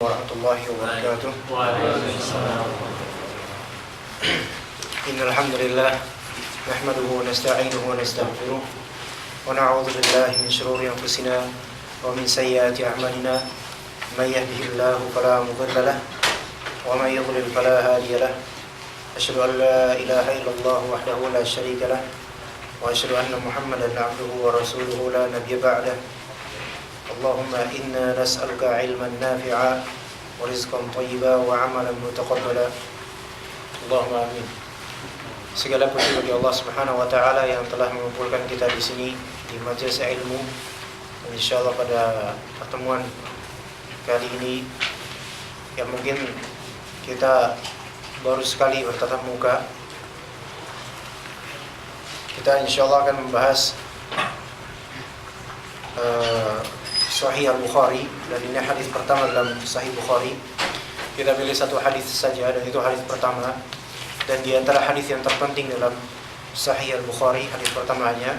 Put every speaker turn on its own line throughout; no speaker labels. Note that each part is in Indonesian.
warahmatullahi wabarakatuh.
Waalaikumsalam.
Innal hamdalillah nahmaduhu wa nasta'inuhu wa nastaghfiruh wa na'udzu billahi min shururi anfusina wa min sayyiati a'malina. May yahdihillahu fala mudilla lahu wa may yudlil fala hadiya lahu. Asyhadu an la ilaha illallah wahdahu la syarika lahu wa asyhadu anna Muhammadan 'abduhu wa rasuluhu la nabiyya ba'dahu. Allahumma inna nas'aluka 'ilman nafi'a wa rizqan thayyiban wa 'amalan mutaqabbala. Allahumma amin. Segala puji bagi Allah Subhanahu wa taala yang telah mengumpulkan kita di sini di majelis ilmu. Insyaallah pada pertemuan kali ini yang mungkin kita baru sekali bertatap muka, kita insyaallah akan membahas Sahih Al-Bukhari, dan ini hadis pertama dalam Sahih Bukhari. Kita pilih satu hadis saja, dan itu hadis pertama. Dan di antara hadis yang terpenting dalam Sahih Al-Bukhari, hadis pertamanya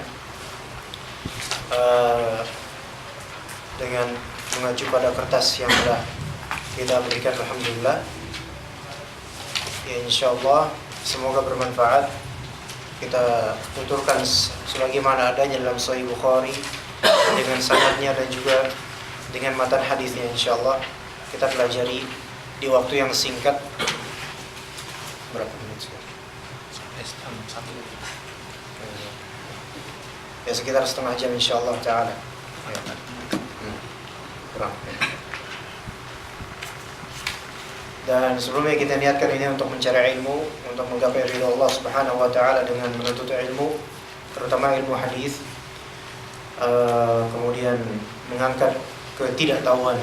dengan mengacu pada kertas yang telah kita berikan, alhamdulillah. Ya, insyaallah semoga bermanfaat. Kita tuturkan sebagaimana adanya dalam Sahih Bukhari, dengan sanadnya dan juga dengan matan hadisnya. Insyaallah kita pelajari di waktu yang singkat. Berapa menit sekarang? Ya, sekitar setengah jam insyaallah taala. Ya. Kurang. Dan sebelumnya kita niatkan ini untuk mencari ilmu, untuk menggapai ridha Allah Subhanahu wa taala dengan menuntut ilmu, terutama ilmu hadis. Kemudian mengangkat ketidaktahuan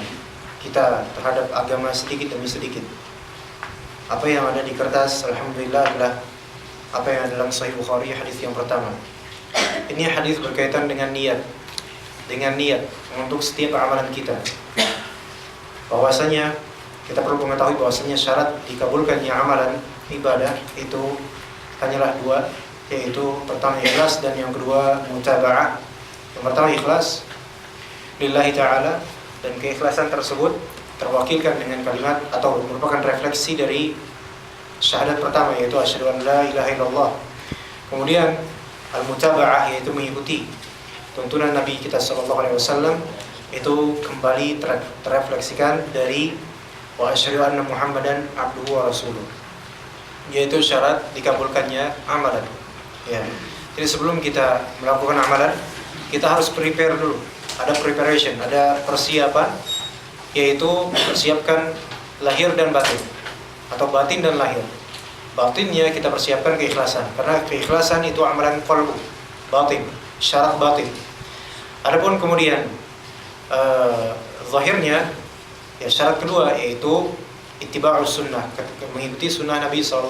kita terhadap agama sedikit demi sedikit. Apa yang ada di kertas, alhamdulillah, adalah apa yang ada dalam Sahih Bukhari, hadis yang pertama. Ini hadis berkaitan dengan niat, untuk setiap amalan kita. Bahwasanya kita perlu mengetahui bahwasanya syarat dikabulkannya amalan ibadah itu hanyalah dua, yaitu pertama ikhlas dan yang kedua mutaba'ah. Yang pertama ikhlas lillahi ta'ala, dan keikhlasan tersebut terwakilkan dengan kalimat atau merupakan refleksi dari syahadat pertama, yaitu asyhadu an la ilaha illallah. Kemudian al-mutaba'ah, yaitu mengikuti tuntunan Nabi kita sallallahu alaihi wasallam, itu kembali terrefleksikan dari wa asyhadu anna Muhammadan abduhu wa rasuluh, yaitu syarat dikabulkannya amalan. Ya. Jadi sebelum kita melakukan amalan, kita harus prepare dulu. Ada preparation, ada persiapan, yaitu mempersiapkan lahir dan batin, atau batin dan lahir. Batinnya kita persiapkan keikhlasan, karena keikhlasan itu amalan qalbu, batin, syarat batin. Adapun kemudian zahirnya, ya syarat kedua, yaitu ittiba'us sunnah, mengikuti sunnah Nabi SAW.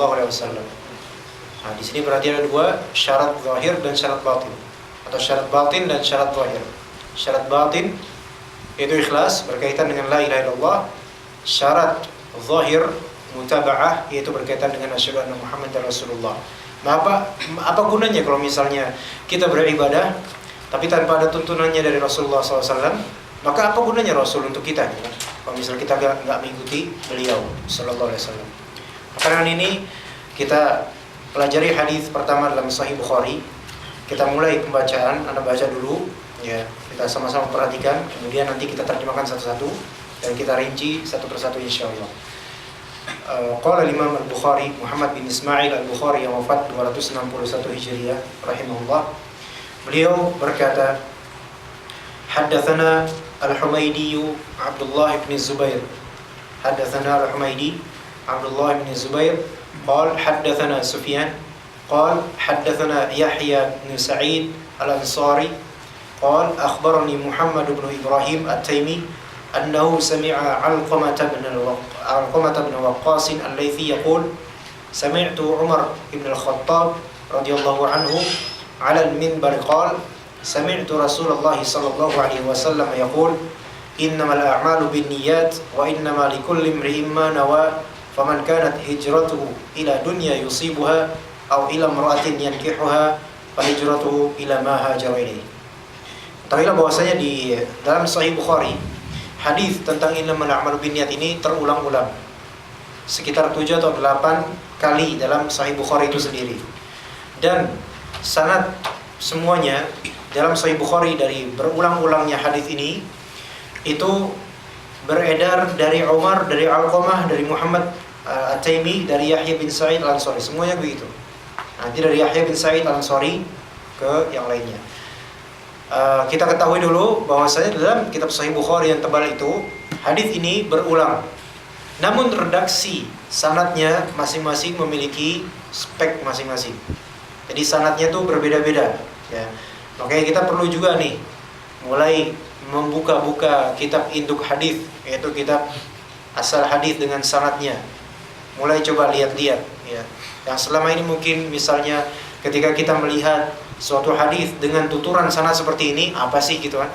Nah, di sini berarti ada dua, syarat zahir dan syarat batin, atau syarat batin dan syarat zahir. Syarat batin yaitu ikhlas, berkaitan dengan la ilaha illallah. Syarat zahir mutaba'ah, yaitu berkaitan dengan asyhadu anna Muhammadar Rasulullah. Apa gunanya kalau misalnya kita beribadah tapi tanpa ada tuntunannya dari Rasulullah SAW? Maka apa gunanya Rasul untuk kita? Kalau misalnya kita nggak mengikuti beliau Sallallahu Alaihi Wasallam. Karena ini kita pelajari hadis pertama dalam Sahih Bukhari. Kita mulai pembacaan, Anda baca dulu, ya, kita sama-sama perhatikan, kemudian nanti kita terjemahkan satu-satu dan kita rinci satu persatu insyaallah. Qala Imam Al-Bukhari, Muhammad bin Ismail Al-Bukhari yang wafat 261 Hijriah rahimahullah. Beliau berkata, Haddatsana Al-Humaydi Abdullah bin Zubair. Haddatsana Al-Humaydi Abdullah bin Zubair qala haddatsana Sufyan قال حدثنا يحيى بن سعيد الأنصاري قال أخبرني محمد بن إبراهيم التيمي أنه سمع علقمة بن وقاص الليثي يقول سمعت عمر بن الخطاب رضي الله عنه على المنبر قال سمعت رسول الله صلى الله عليه وسلم يقول إنما الأعمال بالنيات وإنما لكل امرئ ما نوى فمن كانت هجرته إلى دنيا يصيبها أو إلى امرأة ينكحها فهجرته إلى ما هاجر إليه. Ketahuilah bahwasanya di dalam Sahih Bukhari hadis tentang innamal a'malu binniyat ini terulang-ulang. Sekitar 7 atau 8 kali dalam Sahih Bukhari itu sendiri. Dan sanad semuanya dalam Sahih Bukhari dari berulang-ulangnya hadis ini itu beredar dari Umar, dari Alqamah, dari Muhammad At-Taimi, dari Yahya bin Sa'id Al-Ansari, semuanya begitu. Nanti dari Yahya bin Sa'id Al-Ansari ke yang lainnya. Kita ketahui dulu bahwasanya dalam kitab Sahih Bukhari yang tebal itu hadis ini berulang. Namun redaksi sanadnya masing-masing memiliki spek masing-masing. Jadi sanadnya itu berbeda-beda, ya. Makanya kita perlu juga nih mulai membuka-buka kitab induk hadis, yaitu kitab asal hadis dengan sanadnya. Mulai coba lihat-lihat, ya. Yang selama ini mungkin misalnya ketika kita melihat suatu hadis dengan tuturan sanad seperti ini, apa sih gitu kan?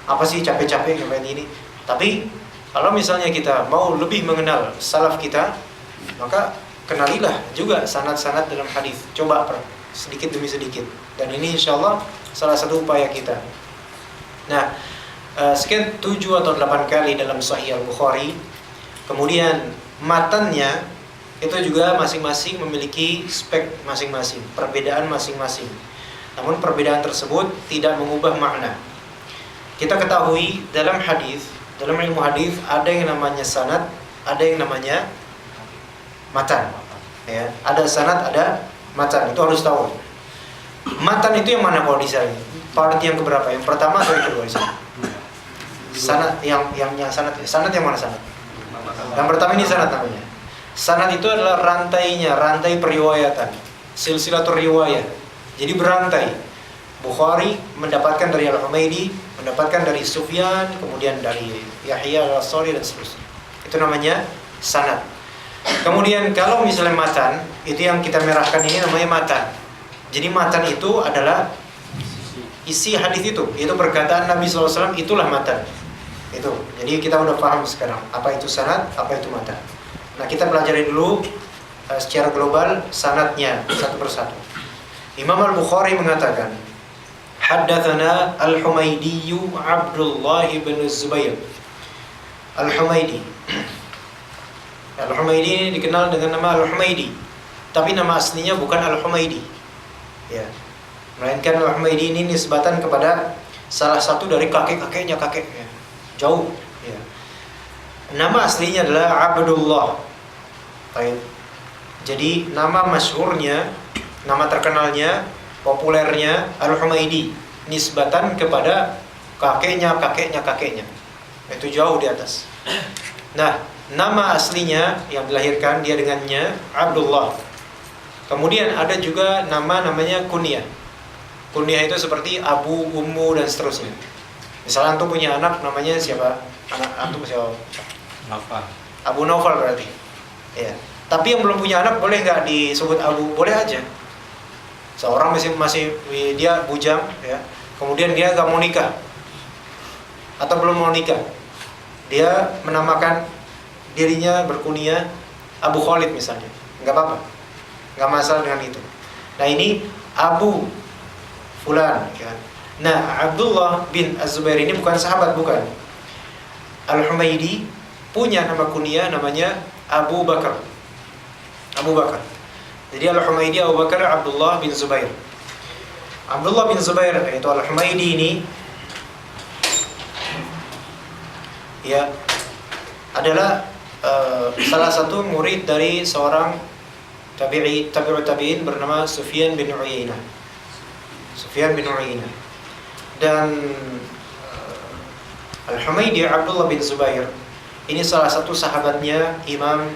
Apa sih capek-capek ngapain ini? Tapi kalau misalnya kita mau lebih mengenal salaf kita, maka kenalilah juga sanad-sanad dalam hadis. Coba sedikit demi sedikit. Dan ini insyaallah salah satu upaya kita. Nah, sekian 7 atau 8 kali dalam Sahih Al-Bukhari. Kemudian matannya itu juga masing-masing memiliki spek masing-masing, perbedaan masing-masing. Namun perbedaan tersebut tidak mengubah makna. Kita ketahui dalam hadis, dalam ilmu hadis ada yang namanya sanad, ada yang namanya matan. Ya, ada sanad, ada matan. Itu harus tahu. Matan itu yang mana kalau di sana? Part yang keberapa? Yang pertama atau yang kedua di sana? Sanad yang sanad. Sanad yang mana sanad? Yang pertama ini sanad namanya. Sanad itu adalah rantainya, rantai periwayatan, silsilatur riwayat. Jadi berantai. Bukhari mendapatkan dari Al-Humaidi, mendapatkan dari Sufyan, kemudian dari Yahya Al-Ansari dan seterusnya. Itu namanya sanad. Kemudian kalau misalnya matan, itu yang kita merahkan ini namanya matan. Jadi matan itu adalah isi hadis itu perkataan Nabi SAW, itulah matan. Itu. Jadi kita udah paham sekarang apa itu sanad, apa itu matan. Nah, kita pelajari dulu secara global sanadnya satu persatu. Imam Al-Bukhari mengatakan, haddatsana Al-Humaidi Abdullah bin Zubair. Al-Humaidi. Al-Humaidi ini dikenal dengan nama Al-Humaidi, tapi nama aslinya bukan Al-Humaidi. Ya. Melainkan Al-Humaidi ini nisbatan kepada salah satu dari kakek-kakeknya kakeknya. Jauh, ya. Nama aslinya adalah Abdullah. Baik. Jadi nama masyhurnya, nama terkenalnya, populernya Al-Humaidi, nisbatan kepada kakeknya. Itu jauh di atas. Nah, nama aslinya yang dilahirkan dia dengannya Abdullah. Kemudian ada juga namanya kunyah. Kunyah itu seperti Abu, Ummu dan seterusnya. Misalnya antum punya anak namanya siapa? Anak antum siapa?
Naufal.
Abu Naufal berarti. Ya. Tapi yang belum punya anak boleh nggak disebut Abu? Boleh aja. Seorang masih dia bujang, ya. Kemudian dia nggak mau nikah atau belum mau nikah, dia menamakan dirinya berkunyah Abu Khalid misalnya, nggak apa-apa, nggak masalah dengan itu. Nah ini Abu Fulan, kan? Nah Abdullah bin Az-Zubair ini bukan sahabat, bukan. Al-Humaidi punya nama kunyah namanya Abu Bakar. Abu Bakar. Jadi Al-Humaidi Abu Bakar Abdullah bin Zubair. Abdullah bin Zubair yaitu Al-Humaidi ini ya adalah salah satu murid dari seorang tabi'ut tabi'in bernama Sufyan bin Uyainah. Sufyan bin Uyainah. Dan Al-Humaidi Abdullah bin Zubair ini salah satu sahabatnya Imam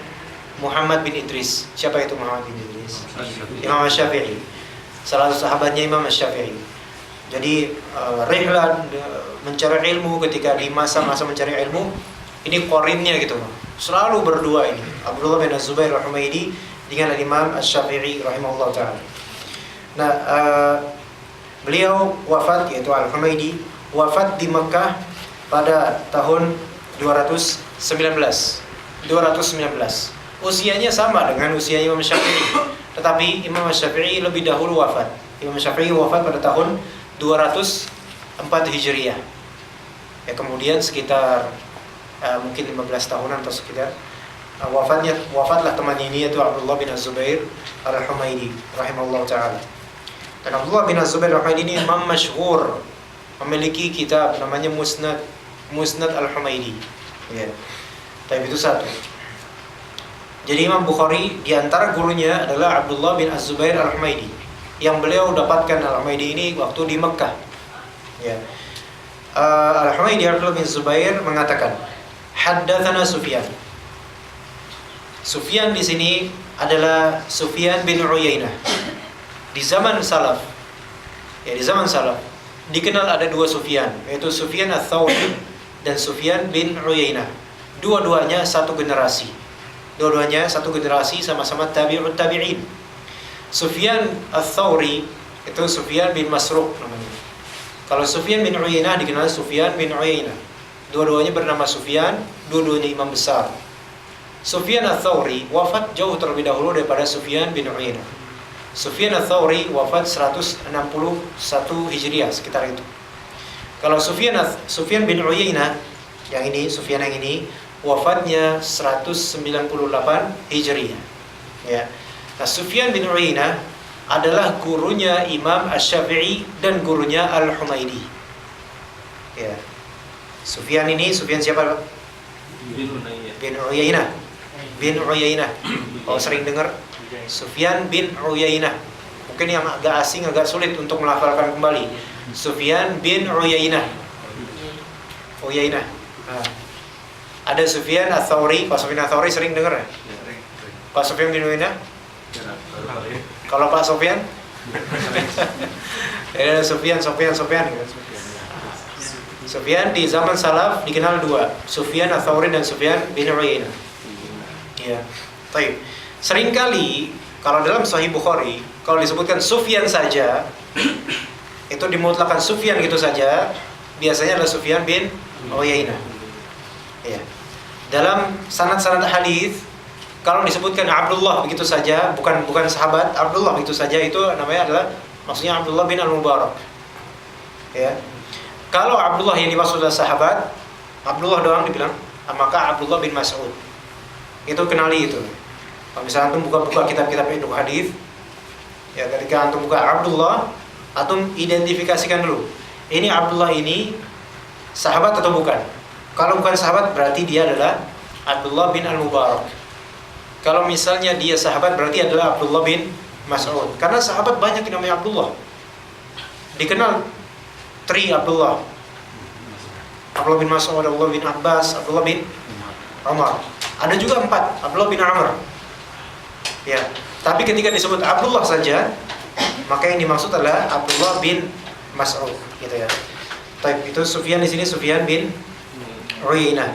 Muhammad bin Idris. Siapa itu Muhammad bin Idris? Imam Syafi'i. Salah satu sahabatnya Imam Syafi'i. Jadi rihlah mencari ilmu, ketika di masa-masa mencari ilmu ini qarinnya gitu, selalu berdua ini Abdullah bin Zubair Al-Humaidi dengan Imam Syafi'i rahimahullah taala. Nah, beliau wafat, yaitu Al-Humaidi wafat di Mekah pada tahun 219. Usianya sama dengan usia Imam Syafi'i, tetapi Imam Syafi'i lebih dahulu wafat. Imam Syafi'i wafat pada tahun 204 Hijriah. Ya, kemudian sekitar mungkin 15 tahunan atau sekitar. Wafatlah temannya ini, yaitu Abdullah bin Az-Zubair Al-Humaidi rahimahullah ta'ala. Dan Abdullah bin Az-Zubair Al-Humaidi ini imam masyhur, memiliki kitab namanya Musnad Al-Humaidi. Ya. Tapi itu satu. Jadi Imam Bukhari diantara gurunya adalah Abdullah bin Az-Zubair Al-Humaidi, yang beliau dapatkan Al-Humaidi ini waktu di Mekah. Ya. Al-Humaidi Abdullah bin Zubair mengatakan, haddatsana Sufyan. Sufyan di sini adalah Sufyan bin Uyainah. Di zaman salaf, ya di zaman salaf dikenal ada dua Sufyan, yaitu Sufyan Ats-Tsauri dan Sufyan bin Uyainah. Dua-duanya satu generasi. Dua-duanya satu generasi, sama-sama tabi'ut tabi'in. Sufyan Ats-Tsauri itu Sufyan bin Masruq namanya. Kalau Sufyan bin Uyainah dikenal Sufyan bin Uyainah. Dua-duanya bernama Sufyan, dua-duanya imam besar. Sufyan Ats-Tsauri wafat jauh terlebih dahulu daripada Sufyan bin Uyainah. Sufyan Ats-Tsauri wafat 161 Hijriah, sekitar itu. Kalau Sufyan bin Uyainah yang ini, Sufyan yang ini wafatnya 198 Hijriah. Ya. Nah, Sufyan bin Uyainah adalah gurunya Imam Asy-Syafi'i dan gurunya Al-Humaidi. Ya. Sufyan ini, Sufyan siapa? Bin Uyainah. Bin Uyainah. Oh, sering dengar Sufyan bin Uyainah. Mungkin yang agak asing, agak sulit untuk melafalkan kembali. Sufyan bin Uyainah. Uyainah. Nah. Ada Sufyan Ats-Tsauri. Pak Sufyan Ats-Tsauri sering dengar ya? Pak Sufyan bin Uyainah? Kalau Pak Sufyan? Ada Sufyan. Sufyan di zaman salaf dikenal dua, Sufyan Ats-Tsauri dan Sufyan bin Uyainah. Ya. Baik. Seringkali kalau dalam Sahih Bukhari kalau disebutkan Sufyan saja itu dimutlakan Sufyan gitu saja, biasanya adalah Sufyan bin Uyainah. Ya. Dalam sanad-sanad hadis kalau disebutkan Abdullah begitu saja, bukan sahabat, Abdullah begitu saja, itu namanya adalah maksudnya Abdullah bin Al-Mubarak. Ya. Kalau Abdullah yang dimaksud adalah sahabat, Abdullah doang dibilang, maka Abdullah bin Mas'ud. Itu kenali itu. Kalau misalnya antum buka kitab-kitab ilmu hadis, ya ketika antum buka Abdullah, antum identifikasikan dulu. Ini Abdullah ini sahabat atau bukan? Kalau bukan sahabat berarti dia adalah Abdullah bin Al-Mubarak. Kalau misalnya dia sahabat berarti adalah Abdullah bin Mas'ud. Karena sahabat banyak yang namanya Abdullah. Dikenal Abdullah. Abdullah bin Mas'ud, Abdullah bin Abbas, Abdullah bin Umar. Ada juga 4, Abdullah bin Amr. Ya, tapi ketika disebut Abdullah saja, maka yang dimaksud adalah Abdullah bin Mas'ud, gitu ya. Baik, itu Sufyan di sini Sufyan bin Uyainah,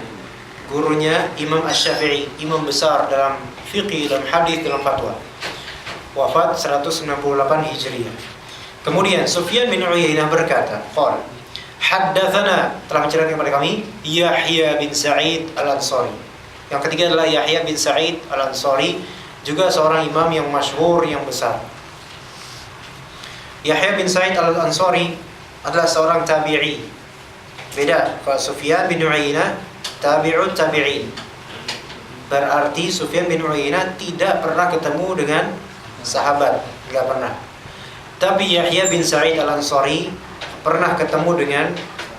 gurunya Imam Asy-Syafi'i, imam besar dalam fiqih, dalam hadis, dalam fatwa. Wafat 198 Hijriah. Kemudian Sufyan bin Uyainah berkata, qala haddatsana, telah menceritakan kepada kami Yahya bin Sa'id Al-Ansari. Yang ketiga adalah Yahya bin Sa'id Al-Ansari, juga seorang imam yang masyhur, yang besar. Yahya bin Sa'id Al-Ansari adalah seorang tabi'i. Beda, kalau Sufyan bin Uyainah tabi'ut tabi'in. Berarti Sufyan bin Uyainah tidak pernah ketemu dengan sahabat, enggak pernah. Tapi Yahya bin Sa'id Al-Ansari pernah ketemu dengan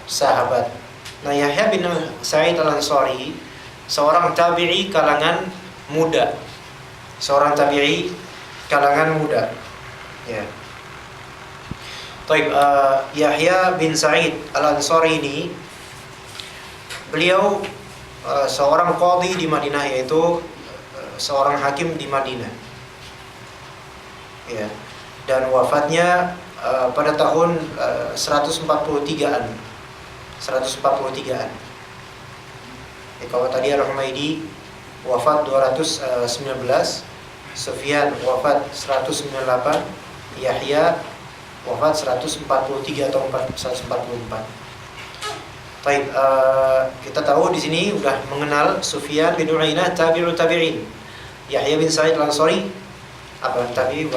sahabat. Nah, Yahya bin Sa'id Al-Ansari seorang tabi'i kalangan muda. Seorang tabi'i kalangan muda. Ya. Baik, Yahya bin Sa'id Al-Ansari ini beliau seorang qadhi di Madinah, yaitu seorang hakim di Madinah. Ya. Dan wafatnya pada tahun 143-an. 143-an. Kalau tadi Al-Humaidi wafat 219, Sufyan wafat 198, Yahya wafat 143 atau 144. Baik, kita tahu di sini sudah mengenal Sufyan bin Uyainah tabi'ut tabi'in. Yahya bin Sa'id Al-Ansari apa tabi'i?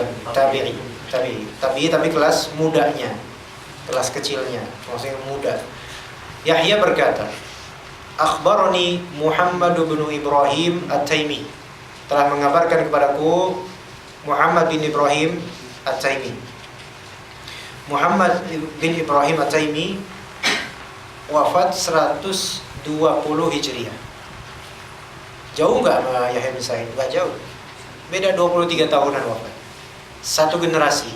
Tabi'i tapi kelas mudanya, kelas kecilnya, maksudnya muda. Yahya berkata, Akhbarani Muhammad bin Ibrahim At-Taimi, telah mengabarkan kepadaku Muhammad bin Ibrahim At-Taimi. Muhammad bin Ibrahim At-Taimi wafat 120 Hijriah. Jauh nggak sama Yahya bin Sa'id? Nggak jauh. Beda 23 tahunan wafat. Satu generasi.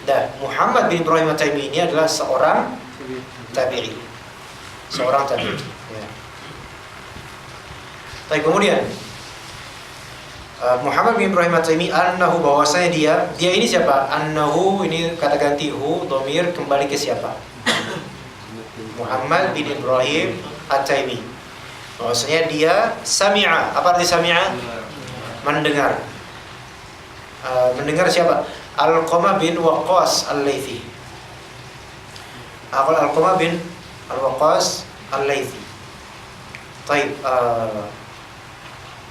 Dan Muhammad bin Ibrahim At-Taimi ini adalah seorang tabi'i. Seorang tabi'i. Ya. Tapi kemudian Muhammad bin Ibrahim At-Taimi annahu, bahwasanya dia ini siapa? Annahu ini kata ganti hu, dhamir kembali ke siapa? Muhammad bin Ibrahim At-Taimi. Bahwasanya dia sami'a. Apa arti sami'a? Mendengar. Mendengar siapa? Alqamah bin Waqqas Al-Laythi. Alqamah bin Al-Waqqas Al-Laythi. Baik,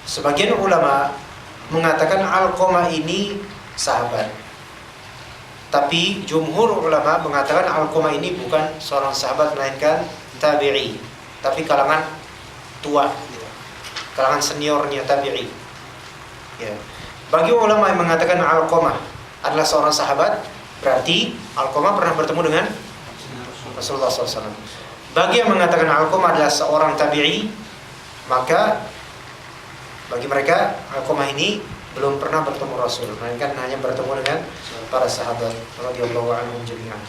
sebagian ulama mengatakan Alqamah ini sahabat. Tapi jumhur ulama mengatakan Alqamah ini bukan seorang sahabat melainkan tabi'i, tapi kalangan tua, kalangan seniornya tabi'i. Ya. Bagi ulama yang mengatakan Alqamah adalah seorang sahabat, berarti Alqamah pernah bertemu dengan Rasulullah SAW. Bagi yang mengatakan Alqamah adalah seorang tabi'i, maka bagi mereka Alqamah ini belum pernah bertemu Rasul, melainkan hanya bertemu dengan para sahabat radhiyallahu anhum jami'an.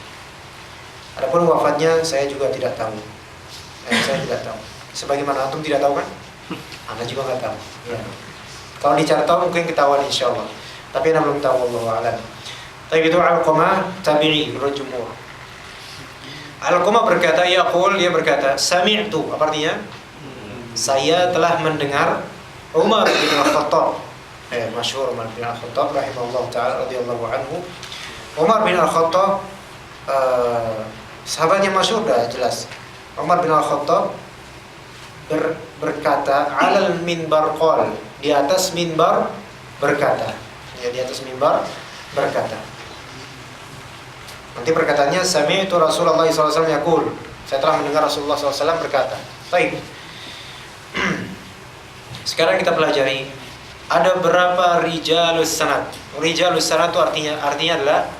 Adapun wafatnya saya juga tidak tahu. Saya tidak tahu. Sebagaimana antum tidak tahu kan? Anda juga nggak tahu. Ya. Kalau dicari tahu mungkin ketahuan insyaallah. Tapi Anda belum tahu, wallahu a'lam. Tapi itu Alqamah tabi'i menurut jumhur. Alqamah berkata, yaqul, dia berkata, sami'tu, apa artinya? Saya telah mendengar Umar bin Al-Khattab, masyhur Umar bin Al-Khattab rahimahullah ta'ala radhiyallahu anhu. Umar bin Al-Khattab sahabat yang masyhur, dah jelas. Umar bin Al-Khattab berkata alal minbar qol, di atas minbar berkata. Ya, di atas minbar berkata. Nanti perkataannya sami'tu Rasulullah SAW yaqul, saya telah mendengar Rasulullah SAW berkata. Baik. Sekarang kita pelajari ada berapa rijalus sanad. Rijalus sanad itu artinya adalah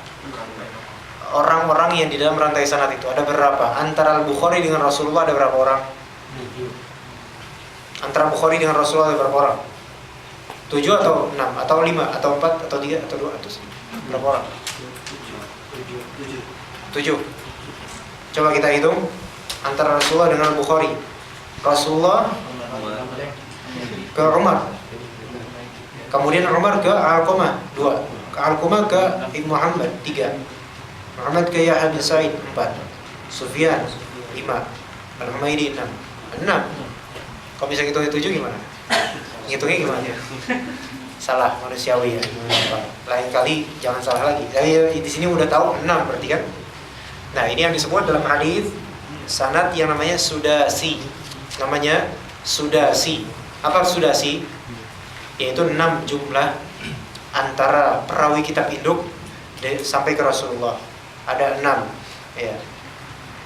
orang-orang yang di dalam rantai sanad itu. Ada berapa? Antara Al-Bukhari dengan Rasulullah ada berapa orang? Antara Bukhari dengan Rasulullah ada berapa orang? 7 atau 6 atau 5 atau 4 atau 3 atau 2 atau berapa orang? 7. Coba kita hitung antara Rasulullah dengan Bukhari. Rasulullah ke Umar, kemudian Umar ke Alqamah 2, ke Alqamah ke Ibnu Muhammad 3, Muhammad ke Yahya bin Sa'id 4, Sufyan 5, Al-Humaydi 6. Kalau bisa hitung 7 gimana? Ngitungnya gimana? Salah manusiawi ya. Lain kali jangan salah lagi. Jadi di sini udah tahu 6 berarti kan? Nah, ini yang disebut dalam hadis sanad yang namanya sudasi. Namanya sudasi. Apa sudasi? Yaitu 6 jumlah antara perawi kitab induk sampai ke Rasulullah. Ada 6. Ya.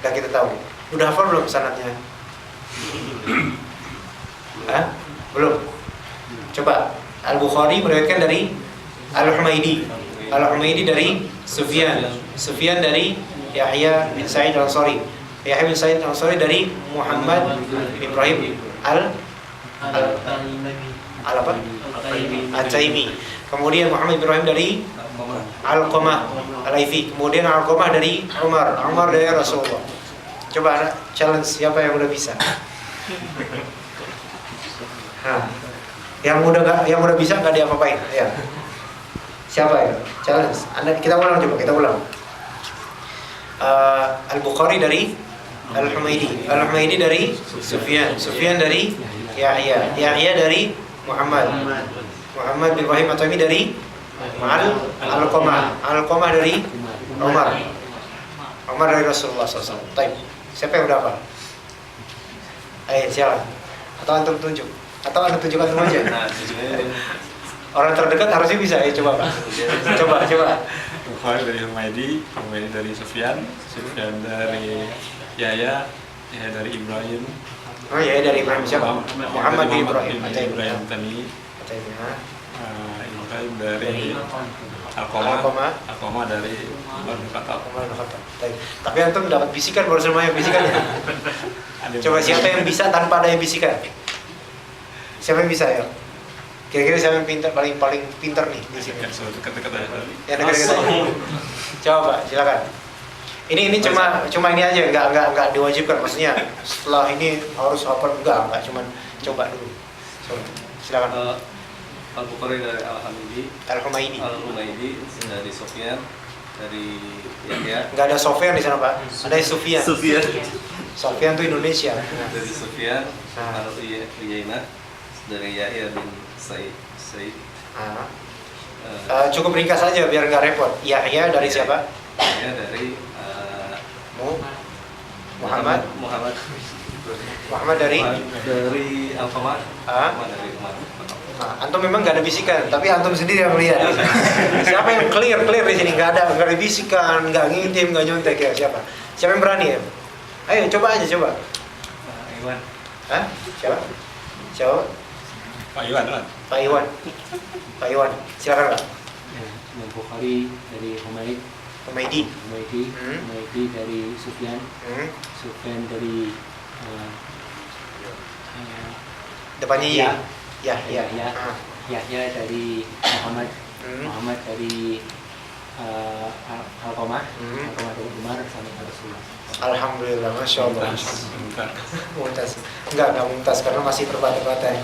Udah kita tahu. Udah hafal belum sanadnya? Hah? Belum. Coba. Al-Bukhari meriwayatkan dari Al-Humaydi. Al-Humaydi dari Sufyan. Sufyan dari Yahya bin Sa'id Al-Ansari. Yahya bin Sa'id Al-Ansari dari Muhammad bin Ibrahim At-Taimi. Kemudian Muhammad bin Ibrahim dari Alqamah Al-Laythi. Kemudian Alqamah dari Umar dari Rasulullah. Coba anak challenge siapa yang udah bisa. Yang udah bisa nggak diapa-apain ya. Siapa ya? Challenge. Kita ulang coba, kita ulang. Al-Bukhari dari Al-Humaydi. Al-Humaydi dari Sufyan. Sufyan dari Yahya. Yahya dari Muhammad bin Ibrahim At-Taimi dari Alqamah. Alqamah dari Umar dari Rasulullah SAW. Baik. Siapa yang udah apa? Ayo siapa? Atau antum tunjuk? Atau anda tunjukkan semua aja? Orang terdekat harusnya bisa. Coba Pak. Coba.
Bukhari dari Humaydi dari Sufyan dari Yahya dari Ibrahim
Oh ya, dari Ibrahim siapa? Muhammad bin Ibrahim.
Ibrahim tadi.
Katanya.
Ibrahim dari Alqamah dari Umar bin Khattab.
Tapi antum dapat bisikan baru semuanya bisikan. Coba siapa yang bisa tanpa ada yang bisikan? Siapa yang bisa ya? Kira-kira siapa yang pintar paling pintar nih di sini?
Kata-kata
Ya, kata-kata. Coba, silakan. Ini cuma ini aja, enggak diwajibkan, maksudnya setelah ini harus hafal, enggak cuma coba dulu. Silakan.
Al-Bukhari dari
Al-Humaidi
dari Sufyan dari Yahya.
Enggak ada Sofyan di sana, Pak. Ada Sufyan. Sofyan itu Indonesia.
Dari Sufyan, Al-Uyainah dari Yahya bin Sa'id.
Cukup ringkas saja biar nggak repot. Yahya dari siapa?
Yahya dari
Muhammad dari
Alqamah. Dari Umar.
Antum memang nggak ada bisikan, tapi antum sendiri yang melihat. Siapa yang clear di sini? Nggak ada bisikan, nggak ngintip, nggak nyontek ya siapa? Siapa yang berani ya? Ayo coba aja coba.
Iwan.
Hah? Siapa?
Pak Iwan.
Pak Iwan, silakan Pak.
Bukhari dari
Humaidi
dari Sufyan. Sufyan dari
depannya Yahya
dari Muhammad dari Alqamah dari Umar sampai Rasulullah.
Alhamdulillah, masya Allah. Mumtaz. Enggak mumtaz karena masih terbata-bata.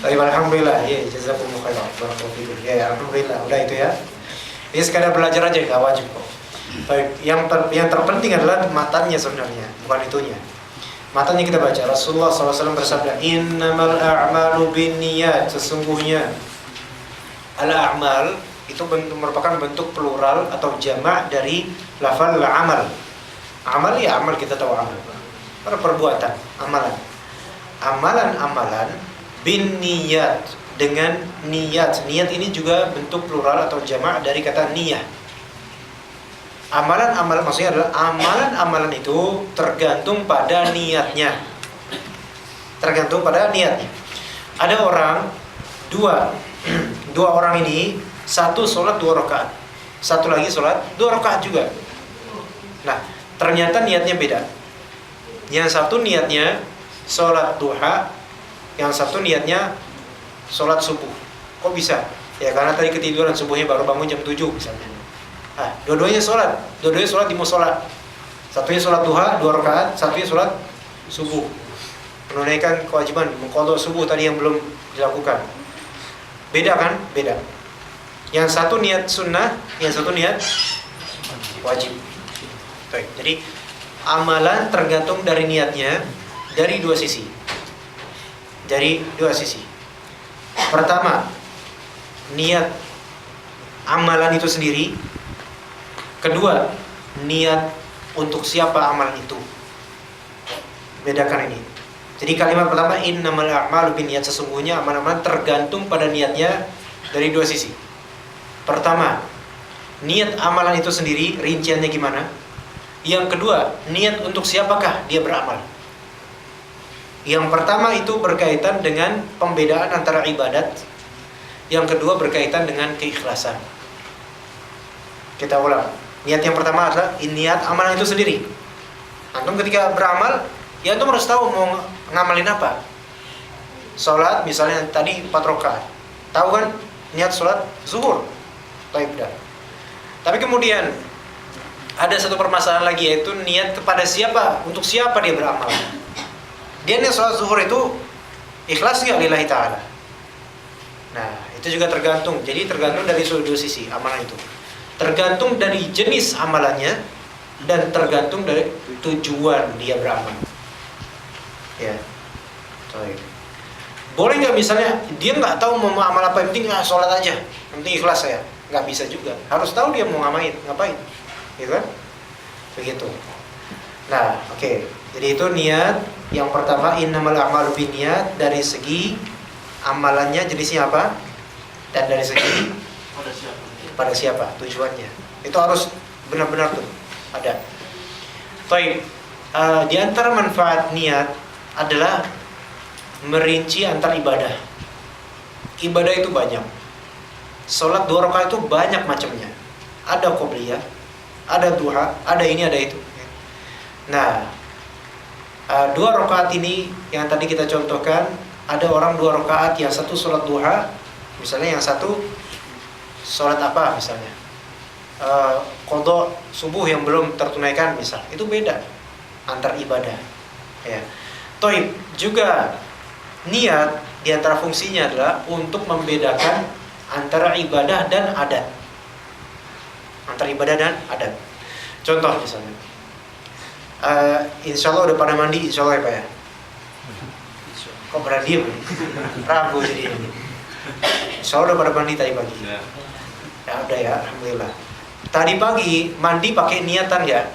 Tapi alhamdulillah, ya jazakumullah khairan. Barakallahu fikum. Ya, alhamdulillah, udah itu ya. Ini sekadar belajar aja, nggak wajib kok. Baik, yang terpenting adalah matanya sebenarnya, bukan itunya. Matanya kita baca. Rasulullah SAW bersabda, Innamal a'malu binniyat. Sesungguhnya al-a'mal itu merupakan bentuk plural atau jamak dari lafal amal. Amal ya amal, kita tahu amal. Perbuatan, amalan. Amalan binniyat, dengan niat. Niat ini juga bentuk plural atau jamak dari kata niyah. Amalan-amalan maksudnya adalah amalan-amalan itu tergantung pada niatnya. Ada orang dua orang ini, satu sholat 2 rakaat, satu lagi sholat 2 rakaat juga. Nah, ternyata niatnya beda. Yang satu niatnya sholat duha, yang satu niatnya sholat subuh. Kok bisa? Ya karena tadi ketiduran, subuhnya baru bangun jam 7 misalnya. Nah, dua-duanya sholat di musola. Satunya sholat duha 2 rakaat, satunya sholat subuh. Menunaikan kewajiban mengqadha subuh tadi yang belum dilakukan. Beda kan? Beda. Yang satu niat sunnah, yang satu niat wajib. Baik. Jadi amalan tergantung dari niatnya dari dua sisi. Pertama, niat amalan itu sendiri. Kedua, niat untuk siapa amalan itu. Bedakan ini. Jadi kalimat pertama, innamal a'malu binniyat, sesungguhnya amalan-amalan tergantung pada niatnya dari dua sisi. Pertama, niat amalan itu sendiri, rinciannya gimana? Yang kedua, niat untuk siapakah dia beramal. Yang pertama itu berkaitan dengan pembedaan antara ibadat. Yang kedua berkaitan dengan keikhlasan. Kita ulang. Niat yang pertama adalah niat amalan itu sendiri. Antum ketika beramal, ya antum harus tahu mau ngamalin apa. Sholat misalnya tadi 4 rakaat. Tahu kan niat sholat zuhur. Baik dah. Tapi kemudian ada satu permasalahan lagi, yaitu niat kepada siapa, untuk siapa dia beramal. Dia niat sholat zuhur itu ikhlas nggak lillahi ta'ala. Nah, itu juga tergantung. Jadi tergantung dari dua sisi amalan itu. Tergantung dari jenis amalannya dan tergantung dari tujuan dia beramal. Ya, baik. Boleh nggak misalnya dia nggak tahu mau amal apa, yang penting sholat aja, yang penting ikhlas saya. Nggak bisa juga. Harus tahu dia mau ngapain, gitu kan? Begitu. Nah, oke. Jadi itu niat yang pertama, innamal a'malu binniyat, dari segi amalannya jenisnya apa, dan dari segi pada siapa tujuannya. Itu harus benar-benar tuh ada. Baik. Di antara manfaat niat adalah merinci antar ibadah. Ibadah itu banyak. Sholat 2 rakaat itu banyak macamnya. Ada qobliyah, ada duha, ada ini, ada itu. Nah, 2 rakaat ini yang tadi kita contohkan, ada orang 2 rakaat, yang satu sholat duha, misalnya yang satu sholat apa misalnya, qadha subuh yang belum tertunaikan misal, itu beda antar ibadah. Ya. Toib juga niat di antara fungsinya adalah untuk membedakan antara ibadah dan adat. Antara ibadah dan adat. Contoh misalnya, insya Allah udah pada mandi, insya Allah ya Pak ya. Kok pada diem? Ragu jadi ini. Insya Allah udah pada mandi tadi pagi. Ya udah ya, alhamdulillah. Tadi pagi mandi pakai niatan ya.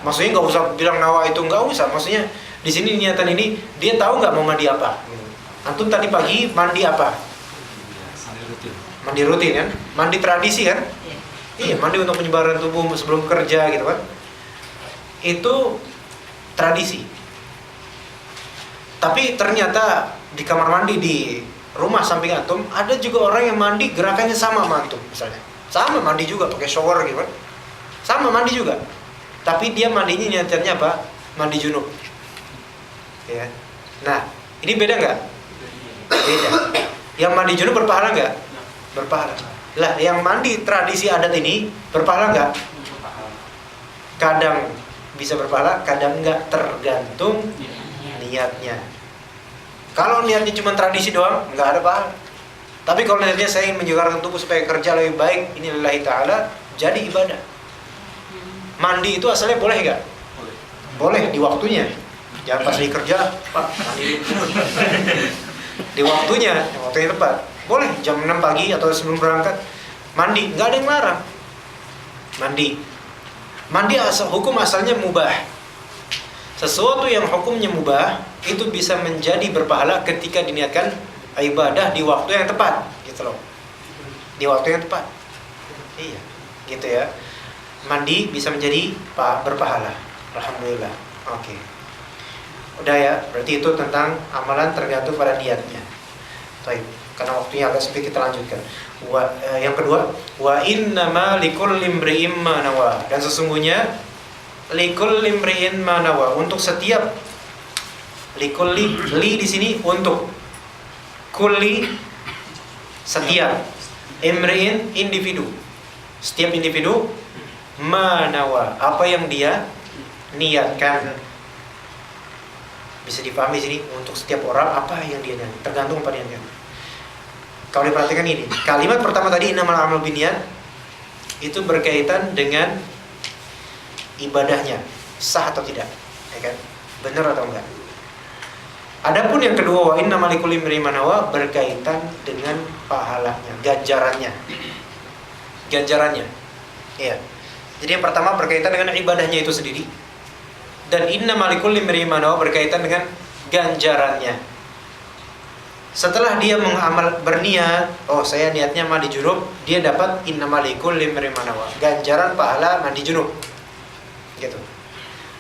Maksudnya nggak usah bilang nawa itu, nggak usah. Maksudnya di sini niatan ini dia tahu nggak mau mandi apa. Antum tadi pagi mandi apa? Mandi rutin kan? Mandi tradisi kan? Iya, mandi untuk penyebaran tubuh sebelum kerja gitu kan? Itu tradisi. Tapi ternyata di kamar mandi di rumah samping antum ada juga orang yang mandi gerakannya sama sama antum misalnya. Sama mandi juga pakai shower gitu kan? Sama mandi juga. Tapi dia mandinya niatnya apa? Mandi junub. Ya. Nah, ini beda nggak? Beda. Yang mandi junub berpahala nggak? Berpahala. Lah, yang mandi tradisi adat ini berpahala nggak? Kadang bisa berpahala, kadang nggak, tergantung niatnya. Kalau niatnya cuma tradisi doang, nggak ada pahala. Tapi kalau niatnya saya ingin menyegarkan tubuh supaya kerja lebih baik, ini lillahi ta'ala, jadi ibadah. Mandi itu asalnya boleh nggak? Boleh di waktunya. Jangan pas lagi kerja, Pak, mandi. Di waktunya tepat. Boleh jam 6 pagi atau sebelum berangkat mandi, nggak ada yang larang. Mandi hukum asalnya mubah. Sesuatu yang hukumnya mubah itu bisa menjadi berpahala ketika diniatkan ibadah di waktu yang tepat, gitu loh. Di waktu yang tepat. Iya, gitu ya. Mandi bisa menjadi berpahala. Alhamdulillah. Oke. Udah ya, berarti itu tentang amalan tergantung pada niatnya. Baik, karena waktunya agak sempit kita lanjutkan. Yang kedua, wa innama likulli imri'in ma nawa. Dan sesungguhnya likulli imri'in ma nawa, untuk setiap likulli, li di sini untuk, kulli setiap, imri'in individu, setiap individu, ma nawa apa yang dia niatkan. Bisa dipahami di sini, untuk setiap orang apa yang dia niatkan, tergantung pada niatnya. Kalau diperhatikan ini, kalimat pertama tadi innamal a'malu binniyat itu berkaitan dengan ibadahnya, sah atau tidak, ya kan? Benar atau enggak? Adapun yang kedua, wa innamal likulli imri'in ma nawa, berkaitan dengan pahalanya, ganjarannya. Iya. Jadi yang pertama berkaitan dengan ibadahnya itu sendiri. Dan innamal likulli imri'in ma nawa berkaitan dengan ganjarannya. Setelah dia berniat, oh saya niatnya mandi junub, dia dapat innamal likulli imri'in ma nawa, ganjaran pahala mandi junub. Gitu.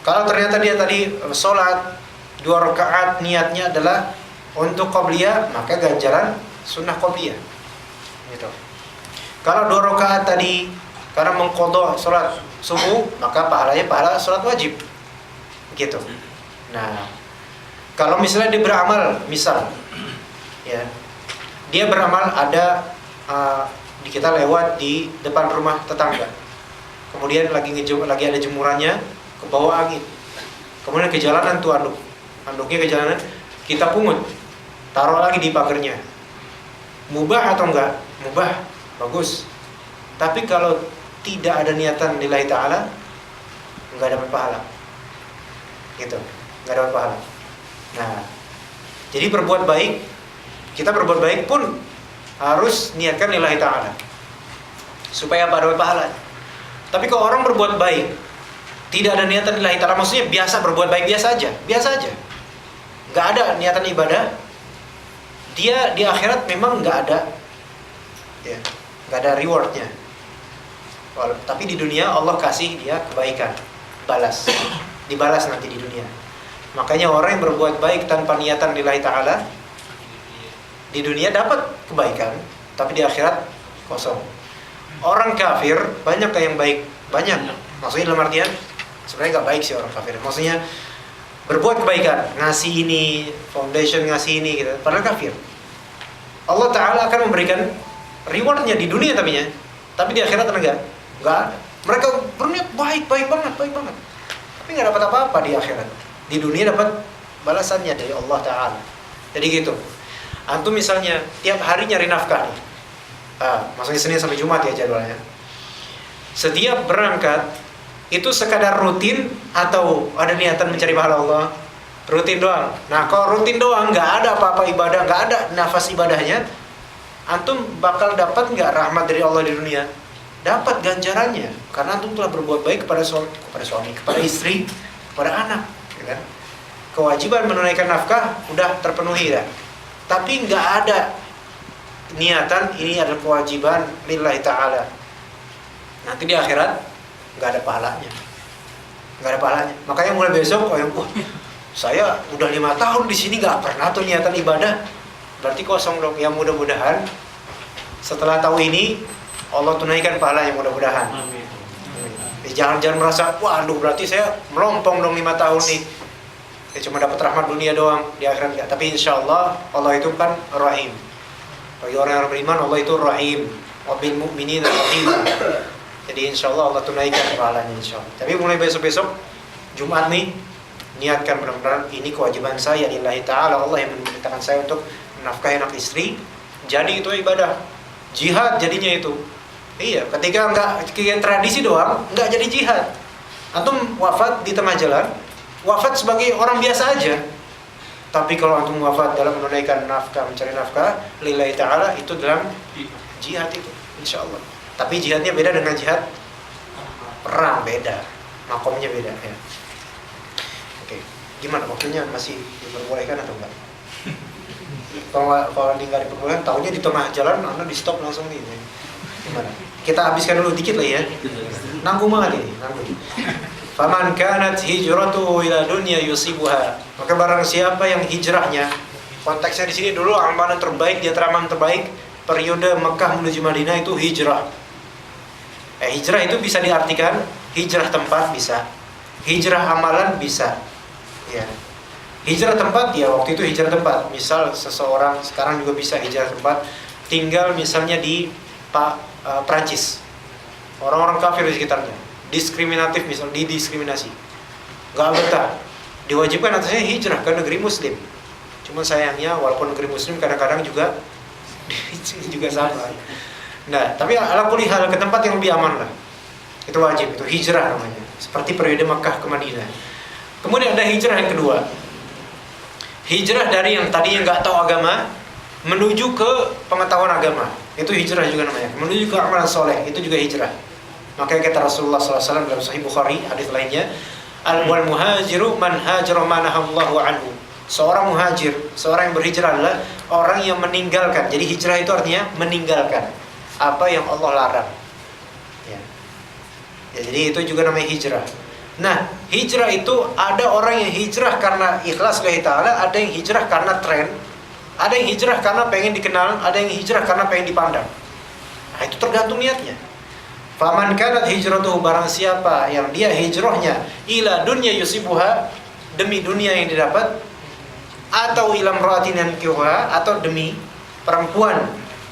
Kalau ternyata dia tadi sholat 2 rakaat niatnya adalah untuk qobliyah, maka ganjaran sunnah qobliyah. Gitu. Kalau 2 rakaat tadi karena mengqadha sholat subuh, maka pahalanya pahala sholat wajib. Gitu. Nah, kalau misalnya dia beramal, misal ya, dia beramal ada kita lewat di depan rumah tetangga, kemudian lagi ada jemurannya ke bawah angin, kemudian ke jalanan tuh anduknya ke jalanan, kita pungut, taruh lagi di pagernya. Mubah atau enggak? Mubah, bagus. Tapi kalau tidak ada niatan lillahi ta'ala, enggak dapat pahala. Gitu, enggak dapat pahala. Nah, jadi berbuat baik, kita berbuat baik pun harus niatkan lillahi ta'ala supaya dapat pahala. Tapi kalau orang berbuat baik tidak ada niatan lillahi ta'ala, maksudnya biasa berbuat baik, biasa aja, nggak ada niatan ibadah, dia di akhirat memang nggak ada, ya, nggak ada rewardnya. Tapi di dunia Allah kasih dia kebaikan, balas. dibalas nanti di dunia. Makanya orang yang berbuat baik tanpa niatan lillahi ta'ala di dunia dapat kebaikan, tapi di akhirat kosong. Orang kafir banyak yang baik, banyak. Maksudnya dalam artian sebenarnya nggak baik sih orang kafir. Maksudnya berbuat kebaikan, ngasih ini, foundation ngasih ini gitu. Padahal kafir. Allah Ta'ala akan memberikan rewardnya di dunia tapi di akhirat enggak ada. Mereka berniat baik banget. Tapi nggak dapat apa-apa di akhirat. Di dunia dapat balasannya dari Allah Ta'ala. Jadi gitu. Antum misalnya tiap hari nyari nafkah nih. Maksudnya Senin sampai Jumat ya jadwalnya. Setiap berangkat itu sekadar rutin atau ada niatan mencari pahala Allah? Rutin doang. Nah kalau rutin doang nggak ada apa-apa ibadah, nggak ada nafas ibadahnya, antum bakal dapat nggak rahmat dari Allah di dunia? Dapat ganjarannya karena antum telah berbuat baik kepada suami, kepada istri, kepada anak, ya kan? Kewajiban menunaikan nafkah udah terpenuhi ya. Tapi nggak ada niatan ini adalah kewajiban lillahi ta'ala. Nanti di akhirat nggak ada pahalanya. Makanya mulai besok saya udah 5 tahun di sini nggak pernah tuh niatan ibadah, berarti kosong dong. Ya mudah-mudahan setelah tahu ini Allah tunaikan pahalanya mudah-mudahan. Jangan merasa waduh berarti saya melompong dong 5 tahun nih. Cuma dapat rahmat dunia doang, di akhirat enggak. Tapi insyaallah Allah itu kan Rahim. Bagi orang yang beriman Allah itu Rahim. Wabil mu'minina rahim. Jadi insyaallah Allah tunaikan pahalanya insyaallah. Tapi mulai besok-besok Jumat nih niatkan benar-benar ini kewajiban saya lillahi ta'ala, Allah yang memerintahkan saya untuk menafkahi anak istri. Jadi itu ibadah. Jihad jadinya itu. Iya, ketika enggak tradisi doang, enggak jadi jihad. Antum wafat di tengah jalan, wafat sebagai orang biasa aja. Tapi kalau antum wafat dalam menunaikan nafkah, mencari nafkah lillahi ta'ala, itu dalam jihad itu, insyaallah. Tapi jihadnya beda dengan jihad perang, beda. Makomnya beda ya. Oke. Gimana waktunya masih diperbolehkan atau enggak? Kalau nggak diperbolehkan, tahunya di tengah jalan Anda di stop langsung nih. Gimana? Kita habiskan dulu dikit lah ya. Nanggung banget ini, nanggung. Faman kanat hijratuhu ila dunya yusibuha. Maka barang siapa yang hijrahnya, konteksnya di sini dulu amalan terbaik di antara amalan terbaik periode Mekah menuju Madinah itu hijrah. Hijrah itu bisa diartikan hijrah tempat bisa, hijrah amalan bisa. Ya. Hijrah tempat ya waktu itu hijrah tempat. Misal seseorang sekarang juga bisa hijrah tempat, tinggal misalnya di Prancis. Orang-orang kafir di sekitarnya. Diskriminatif misal, didiskriminasi, nggak betah, diwajibkan atasnya hijrah ke negeri muslim. Cuma sayangnya walaupun negeri muslim kadang-kadang juga sama. Nah tapi ala kulli hal ke tempat yang lebih aman lah, itu wajib, itu hijrah namanya, seperti periode Makkah ke Madinah. Kemudian ada hijrah yang kedua, hijrah dari yang tadinya nggak tahu agama menuju ke pengetahuan agama, itu hijrah juga namanya. Menuju ke amalan soleh, itu juga hijrah. Makanya kata Rasulullah SAW dalam Sahih Bukhari, hadis lainnya, al-wal muhajiru man hajara ma nahallahu anhu. Seorang muhajir, seorang yang berhijrah adalah orang yang meninggalkan. Jadi hijrah itu artinya meninggalkan apa yang Allah larang. Ya, jadi itu juga namanya hijrah. Nah, hijrah itu ada orang yang hijrah karena ikhlas lillahi ta'ala, ada yang hijrah karena tren, ada yang hijrah karena pengen dikenal, ada yang hijrah karena pengen dipandang. Nah, itu tergantung niatnya. Faman kanat hijratuhu, barang siapa yang dia hijrahnya ila dunya yusibuha, demi dunia yang didapat, atau ila imra'atin yankihuha, atau demi perempuan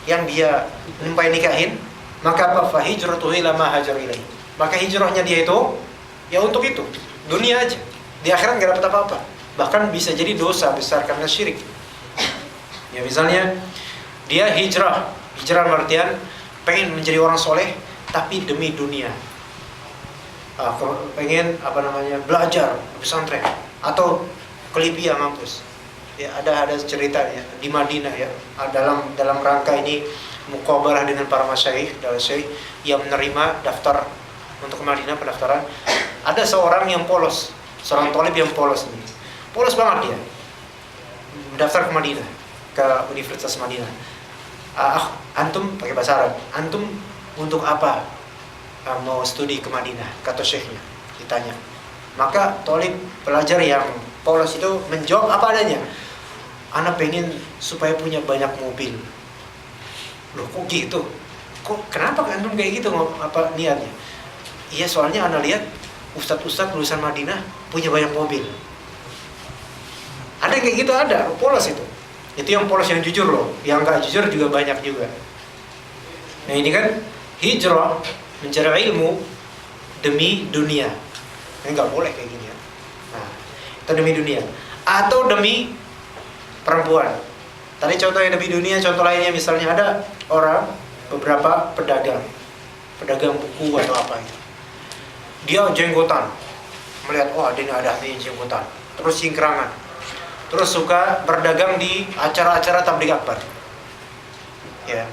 yang dia numpai nikahin, maka apa? Fa hijratuhu ila ma hajar ilaihi. Maka hijrahnya dia itu ya untuk itu, dunia aja. Di akhirat enggak dapat apa-apa. Bahkan bisa jadi dosa besar karena syirik. Ya misalnya dia hijrah artian pengen menjadi orang soleh tapi demi dunia, pengen belajar pesantren atau ke Libya mampus. Ya ada ceritanya di Madinah ya, dalam rangka ini muqabalah dengan para masyayikh, dari syekh yang menerima daftar untuk ke Madinah, pendaftaran. Ada seorang yang polos, seorang thalib yang polos nih, polos banget dia, mendaftar ke Madinah, ke Universitas Madinah. Antum pakai bahasa Arab, antum untuk apa mau studi ke Madinah? Kata syekhnya, ditanya. Maka tolib pelajar yang polos itu menjawab apa adanya. Ana pengen supaya punya banyak mobil. Loh kok gitu? Kok kenapa antum kayak gitu apa niatnya? Iya soalnya ana lihat ustadz-ustadz lulusan Madinah punya banyak mobil. Ada kayak gitu, ada polos itu. Itu yang polos yang jujur loh. Yang nggak jujur juga banyak juga. Nah ini kan hijrah mencari ilmu demi dunia. Ini nggak boleh kayak gini ya. Nah itu demi dunia atau demi perempuan. Tadi contoh yang demi dunia, contoh lainnya misalnya ada orang beberapa pedagang buku atau apa itu. Dia jenggotan, melihat ini ada hatinya jenggotan, terus cingkrangan, terus suka berdagang di acara-acara tabligh akbar. Ya.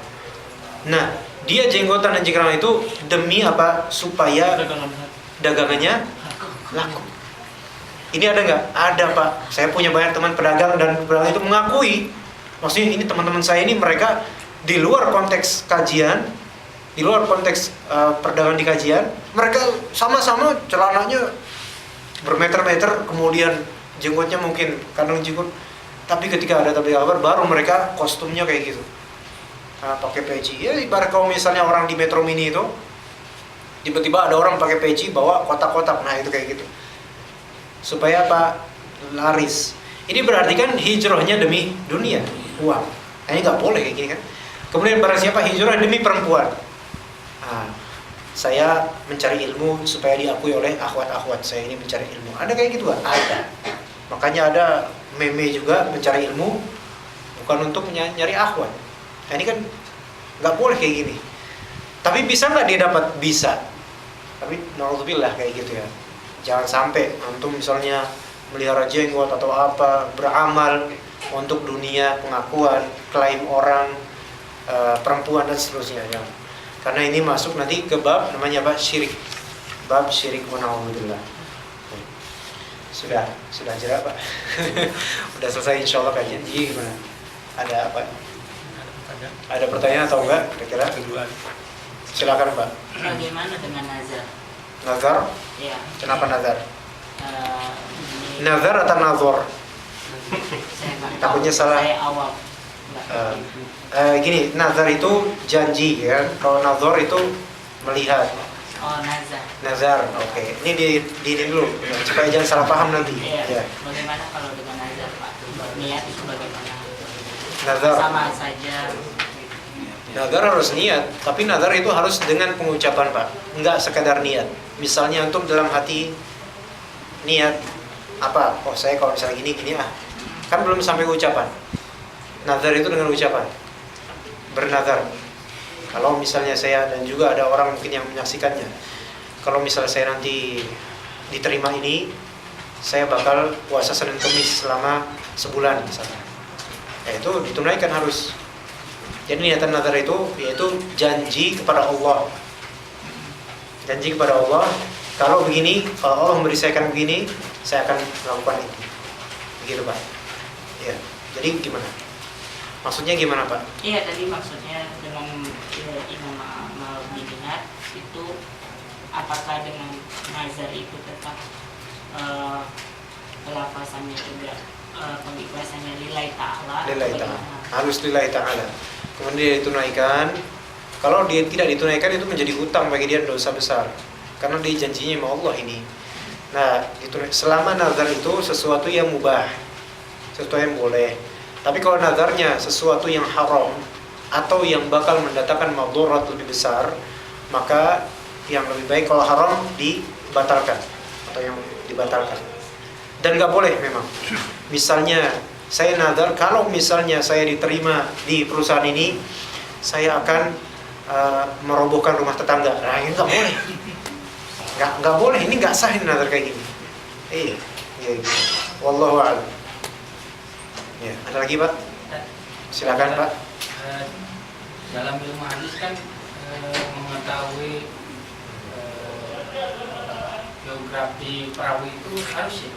Nah, dia jenggotan dan cingkrangan itu demi apa? Supaya dagangannya laku. Ini ada nggak? Ada Pak. Saya punya banyak teman pedagang dan pedagang itu mengakui, maksudnya ini teman-teman saya ini mereka di luar konteks kajian, di luar konteks perdagangan di kajian, mereka sama-sama celananya bermeter-meter, kemudian jenggotnya mungkin kandung jenggot, tapi ketika ada tabligh akbar baru mereka kostumnya kayak gitu, pakai peci. Ya ibarat kalau misalnya orang di Metro Mini itu tiba-tiba ada orang pakai peci bawa kotak-kotak, nah itu kayak gitu. Supaya apa? Laris. Ini berarti kan hijrahnya demi dunia, uang. Nah, ini nggak boleh kayak gini kan. Kemudian barang siapa hijrah demi perempuan. Nah, saya mencari ilmu supaya diakui oleh akhwat-akhwat saya ini mencari ilmu. Ada kayak gitu kan? Ada. Makanya ada meme juga mencari ilmu bukan untuk nyari akhwat. Nah, ini kan nggak boleh kayak gini. Tapi bisa nggak dia dapat? Bisa. Tapi naudzubillah kayak gitu ya. Jangan sampai antum misalnya melihara jenggot atau apa, beramal untuk dunia, pengakuan, klaim orang, perempuan dan seterusnya. Jangan. Karena ini masuk nanti ke bab namanya apa? Syirik. Bab syirik wa na'udzubillah. Sudah jelas Pak. Udah selesai insyaallah kajian. Jadi gimana? Ada apa? Ada pertanyaan atau enggak kira-kira? Silakan Pak.
Bagaimana dengan nazar?
Nazar?
Iya.
Kenapa nazar?
Ini
Nazar atau nazor?
saya nggak tahu.
Takutnya salah.
Saya awam.
Gini, nazar itu janji ya. Kalau nazar itu melihat.
Oh, nazar.
Nazar, oke. Ini di dulu supaya jangan salah paham nanti.
Iya.
Ya.
Bagaimana kalau dengan nazar, Pak? Niat itu bagaimana?
Nazar.
Sama saja.
Nazar harus niat, tapi nazar itu harus dengan pengucapan Pak, enggak sekedar niat. Misalnya antum dalam hati niat apa? Oh saya kalau misalnya gini kan belum sampai ucapan. Nazar itu dengan ucapan. Bernazar. Kalau misalnya saya dan juga ada orang mungkin yang menyaksikannya, kalau misalnya saya nanti diterima ini, saya bakal puasa Senin Kamis selama sebulan misalnya. Itu ditunaikan harus. Jadi niatan nazar itu yaitu janji kepada Allah. Janji kepada Allah, kalau begini, kalau Allah memberi saya akan begini, saya akan melakukan itu. Begitu Pak. Ya. Jadi gimana? Maksudnya gimana Pak?
Iya, tadi maksudnya dengan Imam Amal Bidinat itu apakah dengan nazar itu tetap pelafasannya juga pengikhlasannya lillahi ta'ala?
Lillahi ta'ala. Harus lillahi ta'ala. Kemudian ditunaikan. Kalau dia tidak ditunaikan itu menjadi hutang bagi dia, dosa besar. Karena dia janjinya sama Allah ini. Nah, selama nazar itu sesuatu yang mubah, sesuatu yang boleh. Tapi kalau nazarnya sesuatu yang haram atau yang bakal mendatangkan madharat lebih besar, maka yang lebih baik kalau haram dibatalkan atau yang dibatalkan. Dan nggak boleh memang. Misalnya saya nazar kalau misalnya saya diterima di perusahaan ini, saya akan merobohkan rumah tetangga. Nah ini nggak boleh. Nggak boleh. Ini nggak sah ini nazar kayak gini. Iya. Gitu. Wallahu a'lam. Ya, ada lagi Pak? Silakan Pak.
Dalam ilmu hadis kan mengetahui geografi perawi itu harus ya.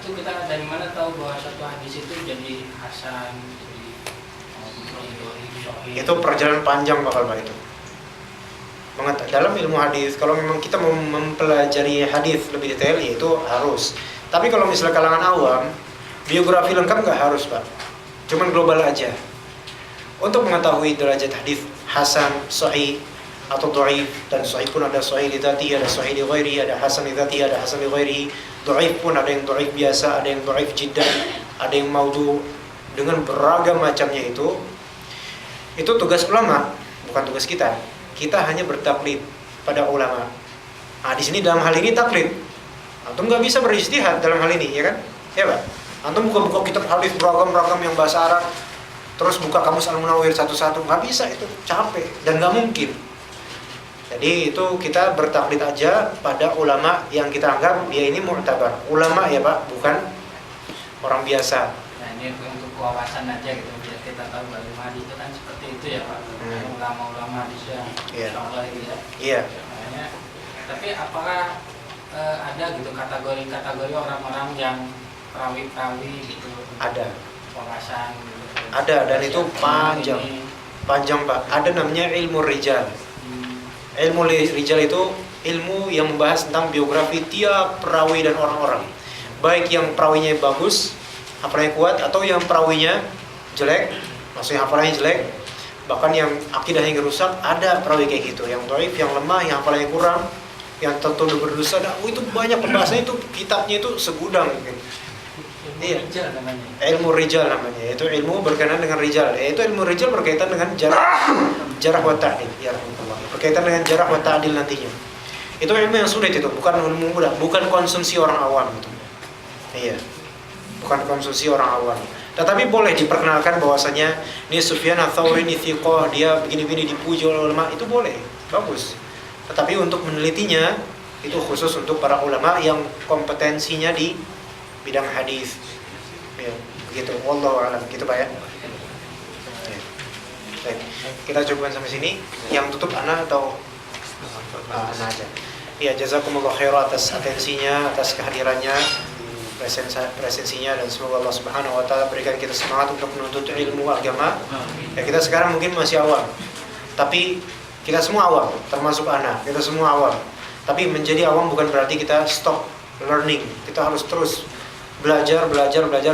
Itu kita dari mana tahu bahwa satu hadis itu jadi hasan, jadi
Itu perjalanan panjang bakal Pak itu. dalam ilmu hadis, kalau memang kita mau mempelajari hadis lebih detail, yaitu harus. Tapi kalau misalnya kalangan awam, biografi lengkap nggak harus, Pak. Cuman global aja. Untuk mengetahui derajat hadis hasan, sahih atau dhaif, dan sahih pun ada sahih li dzatihi, ada sahih li ghairihi, ada hasan li dzatihi, ada hasan li ghairihi. Dhaif pun ada yang dhaif biasa, ada yang dhaif jiddan, ada yang maudhu, dengan beragam macamnya itu tugas ulama, bukan tugas kita. Kita hanya bertaklid pada ulama. Nah, di sini dalam hal ini taklid. Antum nggak bisa berijtihad dalam hal ini, ya kan? Ya, Pak. Antum buka kitab hadis beragam-ragam yang bahasa Arab, terus buka kamus Al-Munawwir satu-satu, nggak bisa, itu capek dan nggak mungkin. Jadi itu kita bertaklid aja pada ulama yang kita anggap dia ini mu'tabar. Ulama ya, Pak, bukan orang biasa.
Nah, ini untuk wawasan aja gitu, biar kita tahu bagaimana itu kan seperti itu ya Pak. Ulama-ulama hadis yang Allah itu ya.
Iya.
Makanya, tapi apakah ada gitu kategori-kategori orang-orang yang perawi-perawi gitu?
Ada.
Wawasan gitu.
Ada, dan itu panjang, Pak. Ada namanya ilmu rijal. Ilmu rijal itu ilmu yang membahas tentang biografi tiap perawi dan orang-orang. Baik yang perawinya bagus, hafalannya kuat, atau yang perawinya jelek, maksudnya hafalannya jelek, bahkan yang akidahnya rusak, ada perawi kayak gitu. Yang dhaif, yang lemah, yang hafalannya kurang, yang tertuduh berdosa, itu banyak pembahasannya, itu kitabnya itu segudang gitu. Iya.
Rijal namanya.
Ilmu rijal namanya, yaitu ilmu berkaitan dengan rijal. Yaitu ilmu rijal berkaitan dengan jarah wa ta'dil, ya rahmatullah. Berkaitan dengan jarah wa ta'dil nantinya. Itu ilmu yang sulit itu, bukan ilmu mudah, bukan konsumsi orang awam itu. Iya. Bukan konsumsi orang awam. Tetapi boleh diperkenalkan bahwasanya ini Sufyan ats-Tsauri, ini thiqah, dia begini-begini dipuji oleh ulama, itu boleh. Bagus. Tetapi untuk menelitinya itu khusus untuk para ulama yang kompetensinya di bidang hadis. Ya, begitu. Wallahu a'lam. Gitu, Pak ya. Baik. Kita cukupkan sampai sini. Yang tutup Ana atau Ana aja. Ya, jazakumullah khairan atas atensinya, atas kehadirannya, presensinya, dan semoga Allah Subhanahu wa taala berikan kita semangat untuk menuntut ilmu agama. Ya, kita sekarang mungkin masih awam. Tapi kita semua awam, termasuk Ana. Kita semua awam. Tapi menjadi awam bukan berarti kita stop learning. Kita harus terus belajar,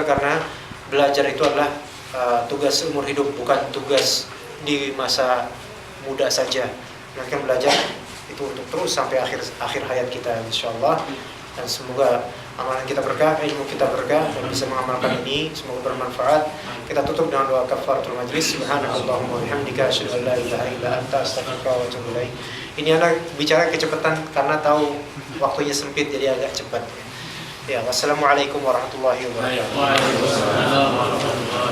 karena belajar itu adalah tugas umur hidup, bukan tugas di masa muda saja. Melainkan belajar itu untuk terus sampai akhir hayat kita, insyaallah. Dan semoga amalan kita berkah, ilmu kita berkah, dan bisa mengamalkan ini, semoga bermanfaat. Kita tutup dengan doa kafaratul majlis. Subhanakallahumma wa bihamdika, asyhadu an la ilaha illa anta, astaghfiruka wa atubu ilaik. Ini anak bicara kecepatan karena tahu waktunya sempit, jadi agak cepat. Ya, wassalamualaikum warahmatullahi wabarakatuh.
Waalaikumsalam warahmatullahi wabarakatuh.